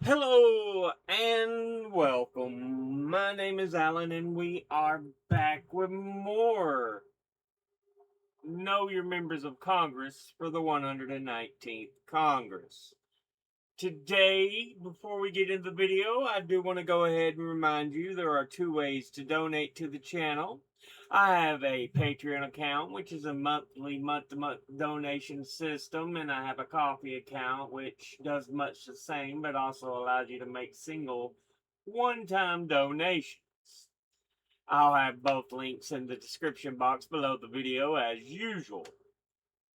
Hello and welcome. My name is Alan, and we are back with more Know Your Members of Congress for the 119th Congress. Today, before we get into the video, I do want to go ahead and remind you there are two ways to donate to the channel. I have a Patreon account, which is a monthly, month-to-month donation system, and I have a Coffee account, which does much the same, but also allows you to make single, one-time donations. I'll have both links in the description box below the video as usual.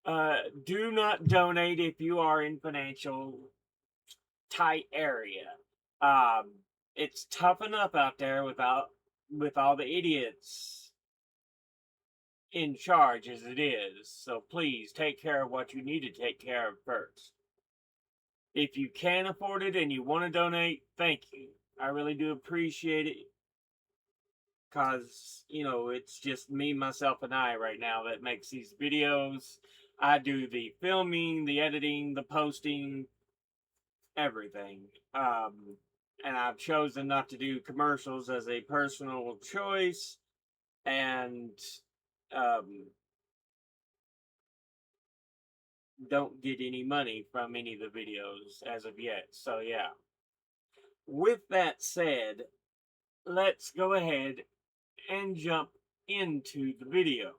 Do not donate if you are in financial tight area. Um, it's tough enough out there with all the idiots in charge as it is. So please take care of what you need to take care of first. If you can afford it and you want to donate, thank you. I really do appreciate it because, it's just me, myself, and I right now that makes these videos. I do the filming, the editing, the posting, everything. And I've chosen not to do commercials as a personal choice, and um, don't get any money from any of the videos as of yet. So, yeah. With that said, let's go ahead and jump into the video.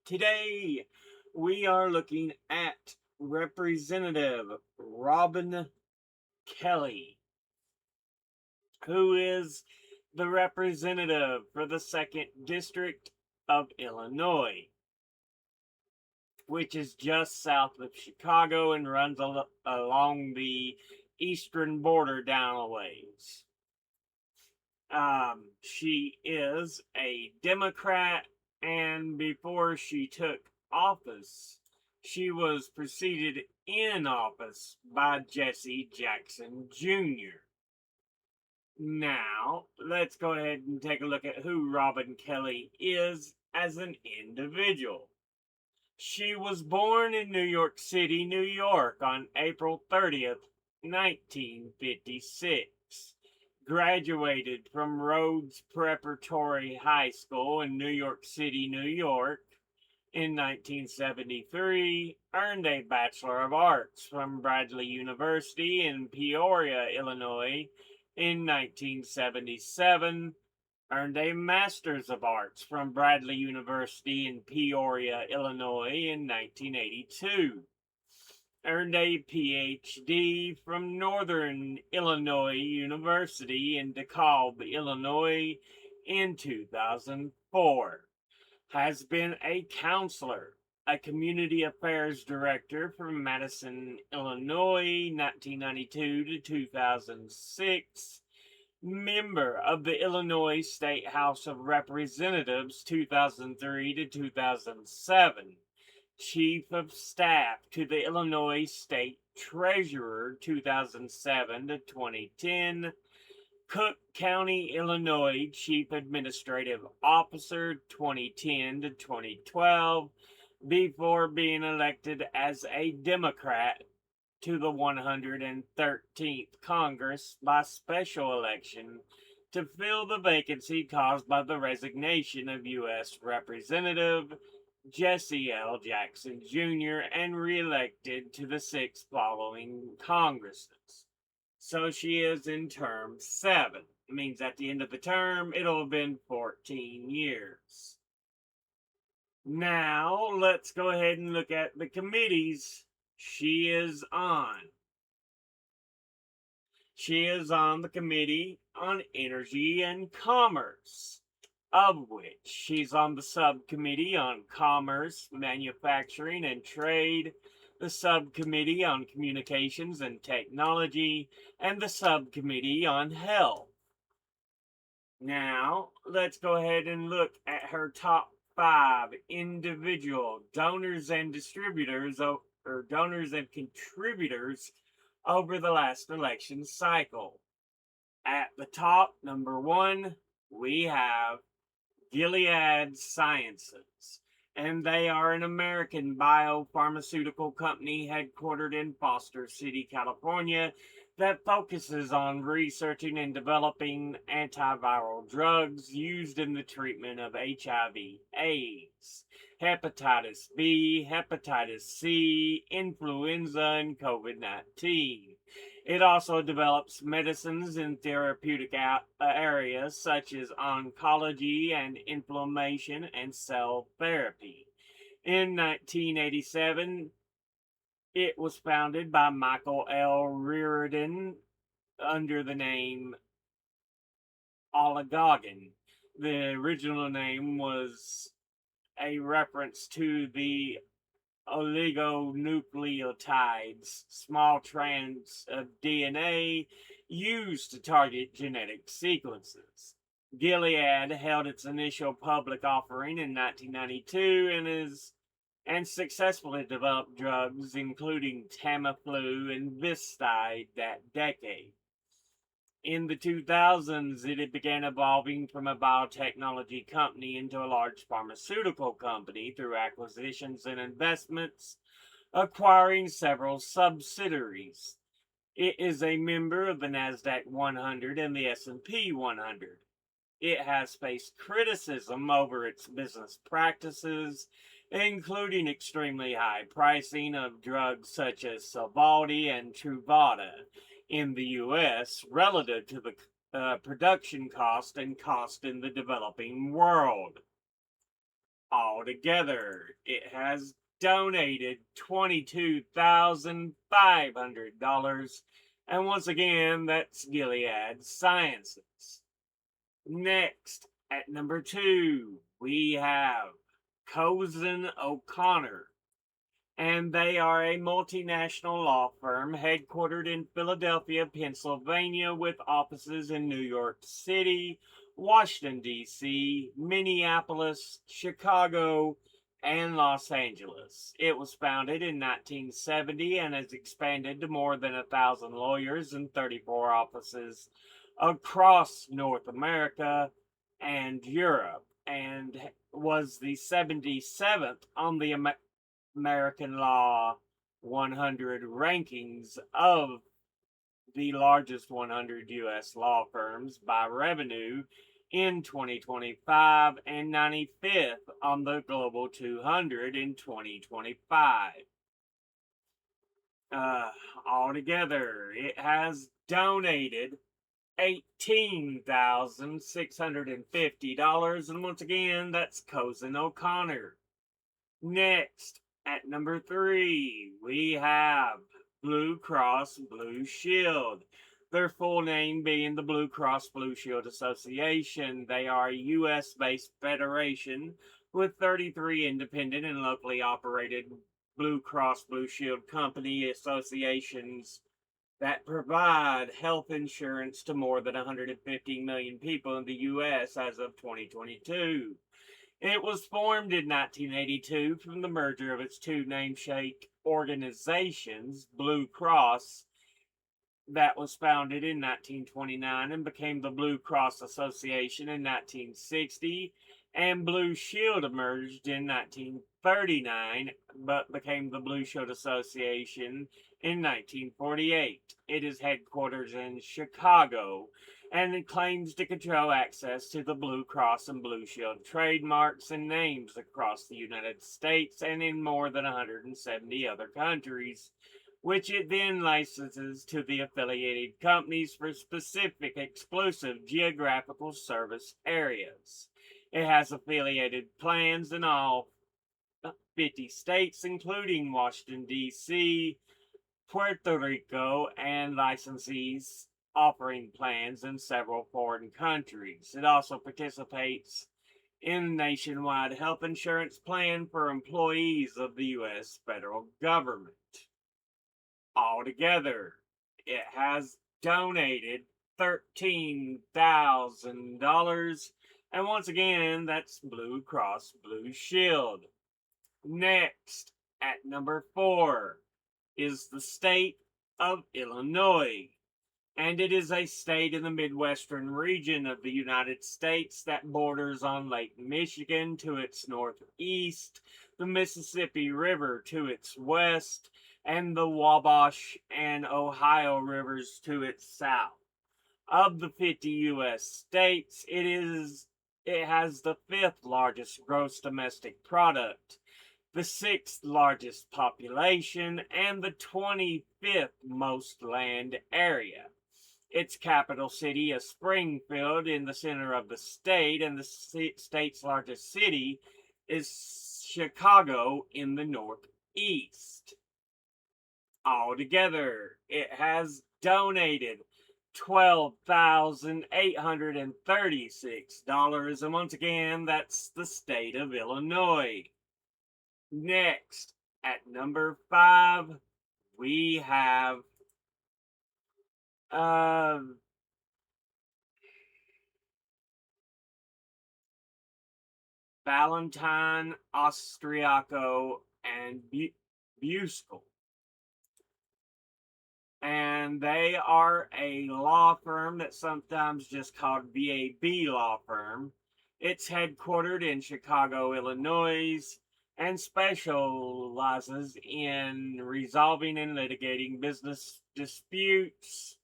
Today, we are looking at Representative Robin Kelly, who is the representative for the 2nd District of Illinois, which is just south of Chicago and runs along the eastern border down a ways. She is a Democrat, and before she took office, she was preceded in office by Jesse Jackson Jr. Now, let's go ahead and take a look at who Robin Kelly is as an individual. She was born in New York City, New York on April 30th, 1956. Graduated from Rhodes Preparatory High School in New York City, New York in 1973. Earned a Bachelor of Arts from Bradley University in Peoria, Illinois in 1977. Earned a Master's of Arts from Bradley University in Peoria, Illinois in 1982. Earned a PhD from Northern Illinois University in DeKalb, Illinois in 2004. Has been a counselor, a community affairs director from Madison, Illinois, 1992 to 2006, member of the Illinois State House of Representatives, 2003 to 2007, chief of staff to the Illinois State Treasurer, 2007 to 2010, Cook County, Illinois Chief Administrative Officer, 2010 to 2012, before being elected as a Democrat to the 113th Congress by special election to fill the vacancy caused by the resignation of U.S. Representative Jesse L. Jackson Jr. and reelected to the 6 following Congresses. So she is in term 7. It means at the end of the term, it'll have been 14 years. Now, let's go ahead and look at the committees she is on. She is on the Committee on Energy and Commerce, of which she's on the Subcommittee on Commerce, Manufacturing, and Trade, the Subcommittee on Communications and Technology, and the Subcommittee on Health. Now, let's go ahead and look at her top 5 individual donors and distributors, or donors and contributors over the last election cycle. At the top, number 1, we have Gilead Sciences, and they are an American biopharmaceutical company headquartered in Foster City, California, that focuses on researching and developing antiviral drugs used in the treatment of HIV, AIDS, hepatitis B, hepatitis C, influenza, and COVID 19. It also develops medicines in therapeutic areas such as oncology and inflammation and cell therapy. In 1987, it was founded by Michael L. Reardon under the name Oligogen. The original name was a reference to the oligonucleotides, small strands of DNA used to target genetic sequences. Gilead held its initial public offering in 1992 and successfully developed drugs including Tamiflu and Vistide that decade. In the 2000s, it began evolving from a biotechnology company into a large pharmaceutical company through acquisitions and investments, acquiring several subsidiaries. It is a member of the Nasdaq 100 and the S&P 100. It has faced criticism over its business practices, including extremely high pricing of drugs such as Sovaldi and Truvada in the US relative to the production cost and cost in the developing world. Altogether, it has donated $22,500, and once again, that's Gilead Sciences. Next, at number 2, we have Cozen O'Connor, and they are a multinational law firm headquartered in Philadelphia, Pennsylvania, with offices in New York City, Washington, D.C., Minneapolis, Chicago, and Los Angeles. It was founded in 1970 and has expanded to more than 1,000 lawyers and 34 offices across North America and Europe, and was the 77th on the American Law 100 rankings of the largest 100 U.S. law firms by revenue in 2025 and 95th on the Global 200 in 2025. Altogether, it has donated $18,650, and once again, that's Cozen O'Connor. Next, at number 3, we have Blue Cross Blue Shield. Their full name being the Blue Cross Blue Shield Association. They are a U.S. based federation with 33 independent and locally operated Blue Cross Blue Shield company associations that provide health insurance to more than 150 million people in the U.S. as of 2022. It was formed in 1982 from the merger of its two namesake organizations, Blue Cross, that was founded in 1929 and became the Blue Cross Association in 1960, and Blue Shield emerged in 1939 but became the Blue Shield Association in 1948. It is headquartered in Chicago and it claims to control access to the Blue Cross and Blue Shield trademarks and names across the United States and in more than 170 other countries, which it then licenses to the affiliated companies for specific exclusive geographical service areas. It has affiliated plans in all 50 states, including Washington, D.C., Puerto Rico, and licensees offering plans in several foreign countries. It also participates in nationwide health insurance plan for employees of the U.S. federal government. Altogether, it has donated $13,000, and once again, that's Blue Cross Blue Shield. Next, at number 4, is the state of Illinois, and it is a state in the Midwestern region of the United States that borders on Lake Michigan to its northeast, the Mississippi River to its west, and the Wabash and Ohio rivers to its south. Of the 50 U.S. states, it has the fifth largest gross domestic product, the sixth largest population, and the 25th most land area. Its capital city is Springfield in the center of the state, and the state's largest city is Chicago in the northeast. Altogether, it has donated $12,836. And once again, that's the state of Illinois. Next, at number 5, we have Valentine, Austriaco, and Buskell. And they are a law firm that's sometimes just called VAB Law Firm. It's headquartered in Chicago, Illinois, and specializes in resolving and litigating business disputes,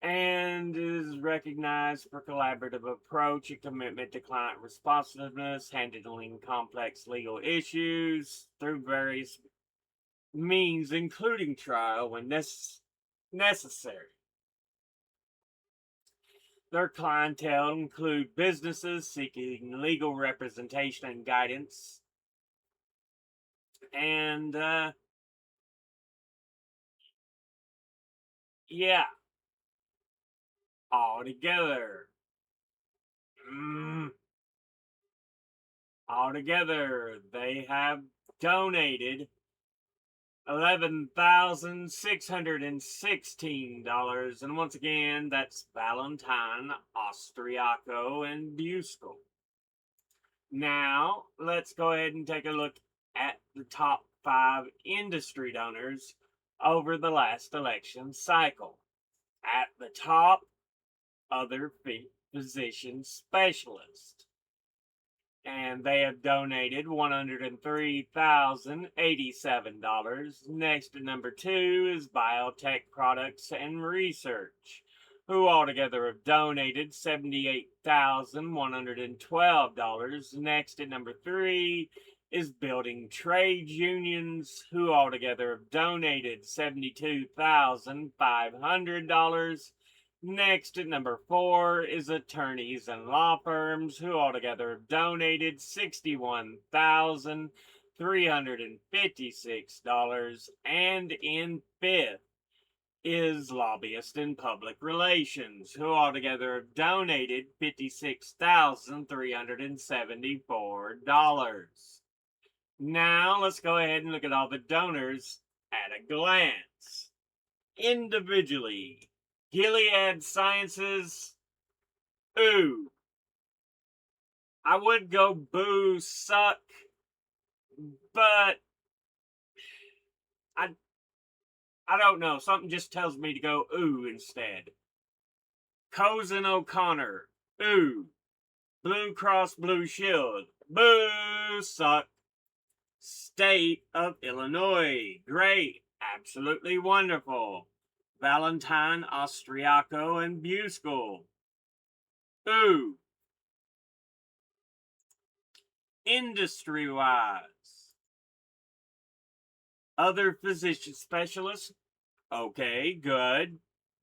and is recognized for collaborative approach and commitment to client responsiveness, handling complex legal issues through various means, including trial when necessary. Their clientele include businesses seeking legal representation and guidance, and yeah, altogether, they have donated $11,616. And once again, that's Valentine, Austriaco, and Buskell. Now, let's go ahead and take a look at the top 5 industry donors over the last election cycle. At the top, other physician specialists. And they have donated $103,087. Next at number 2 is Biotech Products and Research, who altogether have donated $78,112. Next at number 3 is Building Trade Unions, who altogether have donated $72,500. Next at number 4 is attorneys and law firms, who altogether have donated $61,356. And in 5th is lobbyists and public relations, who altogether have donated $56,374. Now let's go ahead and look at all the donors at a glance. Individually, Gilead Sciences, ooh. I would go boo, suck, but I don't know. Something just tells me to go ooh instead. Cozen O'Connor, ooh. Blue Cross Blue Shield, boo, suck. State of Illinois, great, absolutely wonderful. Valentine, Austriaco, and Buskell, ooh. Industry-wise, other physician specialists, okay, good.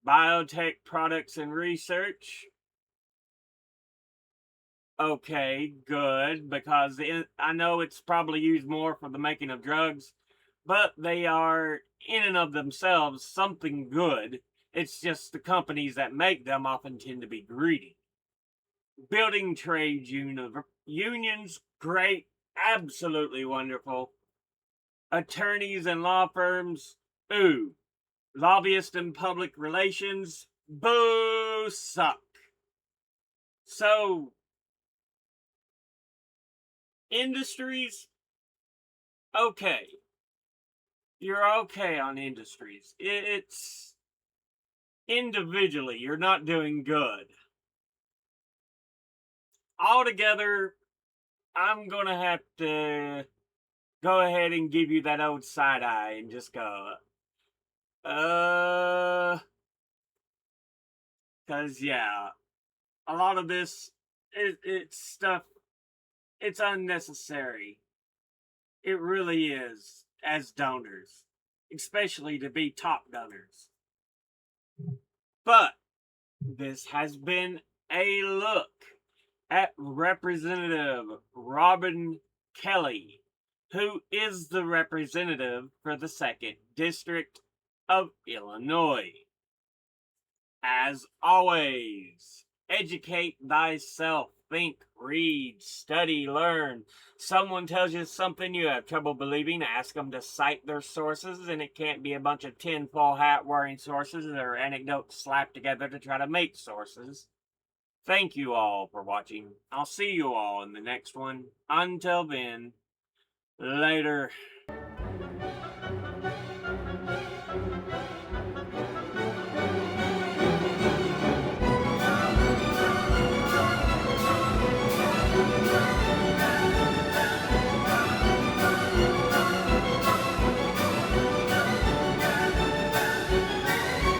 Biotech Products and Research, okay, good, because I know it's probably used more for the making of drugs, but they are, in and of themselves, something good. It's just the companies that make them often tend to be greedy. Building trade unions, great, absolutely wonderful. Attorneys and law firms, ooh. Lobbyists and public relations, boo, suck. So, industries, okay. You're okay on industries. It's individually, you're not doing good. Altogether, I'm gonna have to go ahead and give you that old side eye and just go, uh, because yeah, a lot of this, it's stuff, it's unnecessary. It really is, as donors, especially to be top donors. But this has been a look at Representative Robin Kelly, who is the representative for the 2nd District of Illinois. As always, educate thyself. Think, read, study, learn. Someone tells you something you have trouble believing, ask them to cite their sources, and it can't be a bunch of tinfoil hat wearing sources or anecdotes slapped together to try to make sources. Thank you all for watching. I'll see you all in the next one. Until then, later.